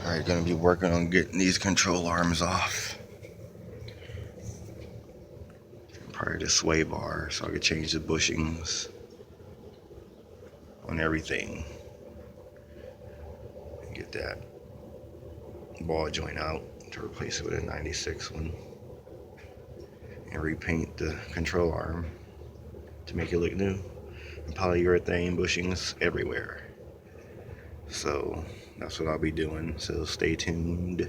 Alright, gonna be working on getting these control arms off. Probably the sway bar, so I could change the bushings on everything. And get that ball joint out to replace it with a 96 one. And repaint the control arm to make it look new. And polyurethane bushings everywhere. So that's what I'll be doing, so stay tuned.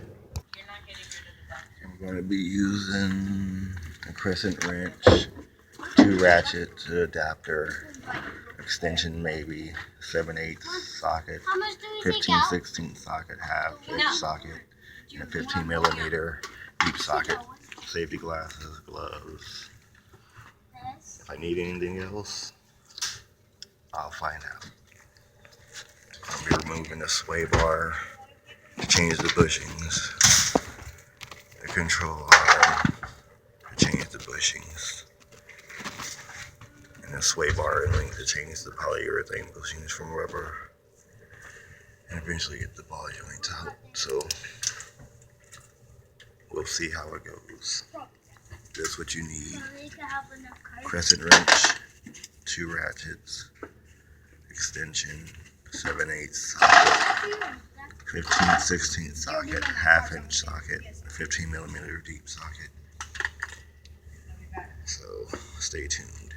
I'm going to be using a crescent wrench, 2 ratchets, an adapter, extension maybe, 7/8 socket, 15/16 socket, half-inch socket, and a 15mm deep socket, safety glasses, gloves. If I need anything else, I'll find out. I'll be removing the sway bar to change the bushings, the control arm to change the bushings, and the sway bar and link to change the polyurethane bushings from rubber, and eventually get the ball joints out. So we'll see how it goes. That's what you need: crescent wrench, 2 ratchets, extension, 7/8 socket, 15/16 socket, half-inch socket, 15mm deep socket. So stay tuned.